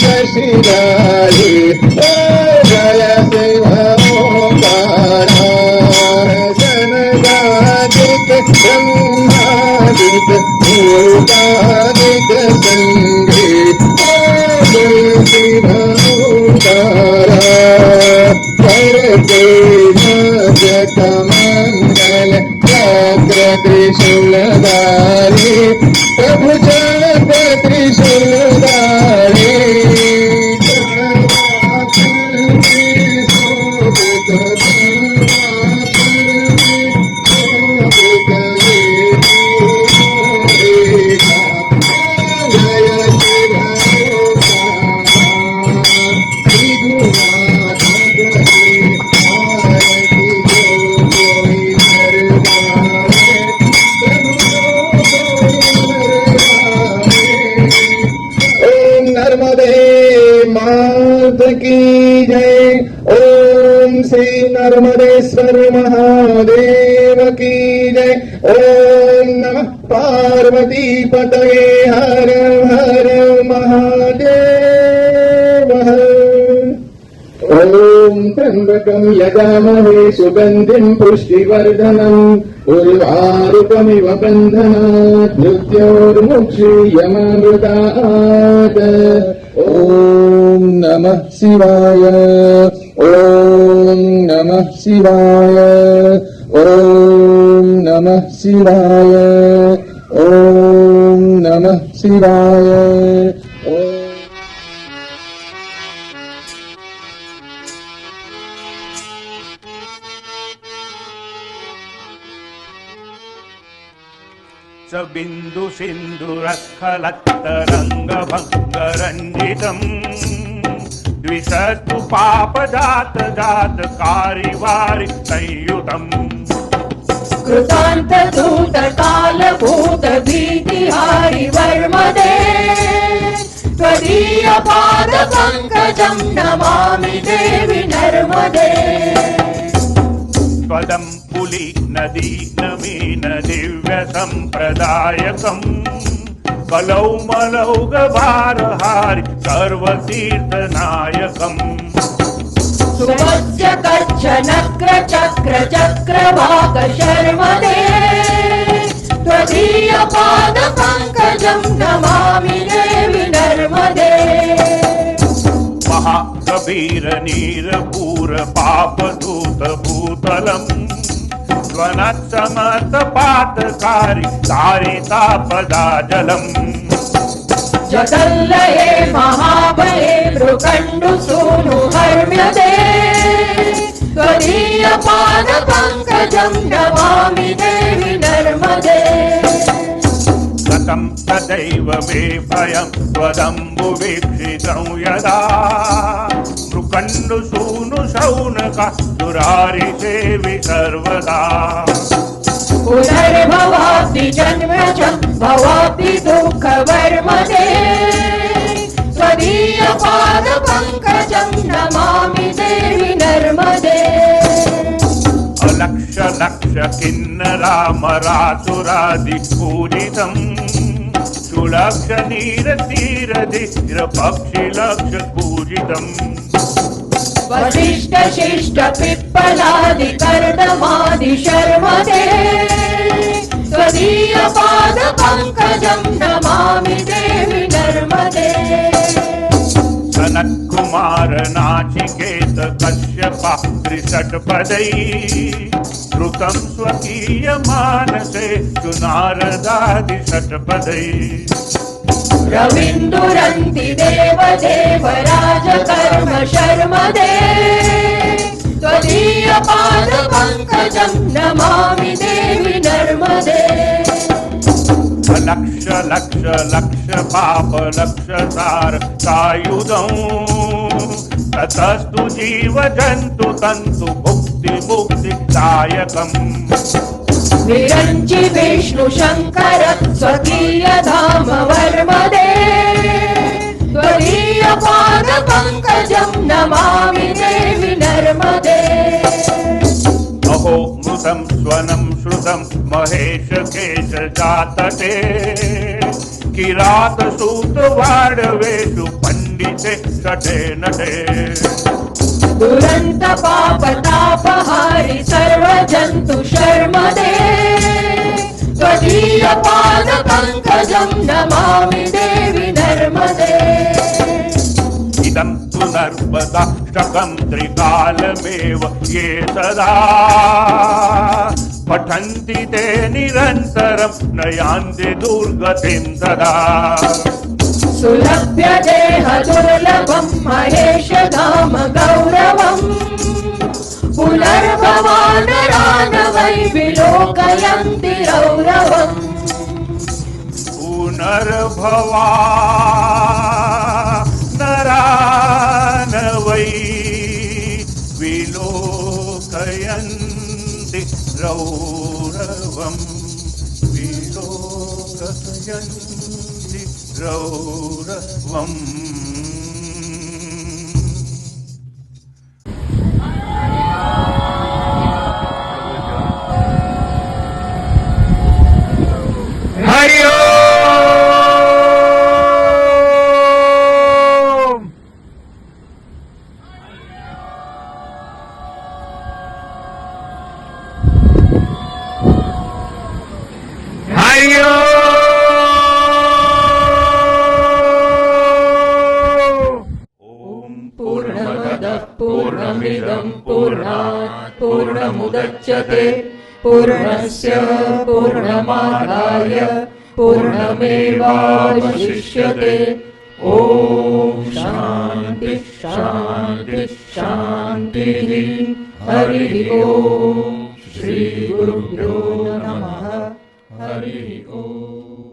शशिराली जय शिव ओंकारा सनगादिक ब्रह्मादिक भूतादिक संगीत जय शिव ओंकारा करते जगत मंगल चक्र त्रिशूलधारी प्रभु चक्र त्रिशूलधारी की जय। ओम श्री नर्मदेश्वर महादेव की जय। ओम नमः पार्वती पतये हर हर महादेव। ओम त्र्यंबकं यजामहे सुगंधिं पुष्टिवर्धनम् उर्वारुकमिव बन्धनात् मृत्योर्मुक्षीयमामृतात्। ओम नमः शिवाय। ओम नमः शिवाय। ओम नमः शिवाय। ओम नमः शिवाय। बिंदु सिंधुरस्खलत्तरंगभंगरंजितम् द्विषस्तु पापजात जात कारिवारि संयुतम् कृतांत दूत काल भूत भीतिहारि वर्मदे त्वदीय पाद पंकजं नमामि देवि नर्मदे। त्वदं पुली नदी नमीन दिव्य संप्रदायकम् कलौ गभारहारि सर्वतीर्थनायकम् सुवत्स्य कच्छ नक्र चक्र चक्रवाक शर्मदे त्वदीय पाद पंकजं नमामि देवि नर्मदे। महाकबीर नीरपूर पापदूत भूतलम् स्वनत्समतपातकारी तारितापदाजलम् जगल्लये महाबले मृकण्डु सूनु हर्म्यदे त्वदीय पाद पंकजं नमामि देवि नर्मदे। गतं तदैव मे भयं त्वदम्बुवीक्षितं यदा मृकण्डु सूनु शौनक दुरारिसेवि सर्वदा। पुनर्भवाप्ति जन्म च भवाप्ति दुःखवर्मदे त्वदीय पाद पंकजं नमामि देवि नर्मदे। अलक्ष लक्ष किन्नरामरासुरादि पूजितम् सुलक्ष नीर तीर धीर पक्षि लक्ष पूजितम् वसिष्ठ शिष्ट पिप्पलादि कर्दमादि शर्मदे त्वदीय पाद पंकजं नमामि देवि नर्मदे। सनत् कुमार नाचिकेत कश्यपा त्रिषट्पदै श्रुतं स्वकीय मानसे सुनारदादि षट्पदै रविन्दुरन्ति देव देवराज कर्म शर्मदे त्वदीय पाद पंकजं नमामि देवि नर्मदे। लक्ष लक्ष लक्ष पाप लक्ष सार सायुधं ततस्तु जीव जन्तु तन्तु मुक्ति मुक्तिदायकम् विरञ्चि विष्णु शङ्कर स्वकीय धाम वर्मदे त्वदीय पाद पंकजं नमामि देवि नर्मदे। अहो मृत जातं स्वनं श्रुतं महेशकेश जातते किरातसूतवाडवेषु पण्डिते षठे नटे दुरंत पाप तापहारी सर्व जंतु शर्मदे त्वदीय पाद पंकजं नमामि देवी नर्मदे इदं पुनर्वदाष्टकं त्रिकालमेव ये सदा पठन्ति ते निरन्तरं न यान्ति दुर्गतिं सदा सुलभ्य देह दुर्लभं महेश धाम गौरवम् पुनर्भवानरान वै विलोकयन्ति रौरवम् पुनर्भवा नरान वै विलोकयन्ति रौरवम् विलोकयन्ति रौरवम् हरि ओम हरि ओम पूर्णमदः पूर्णमिदं पूर्णात् पूर्णमुदच्यते पूर्णस्य पूर्णमादाय पूर्णमेवावशिष्यते ॐ शान्ति शान्ति शान्तिः हरिः ॐ श्री गुरुभ्यो नमः हरिः ॐ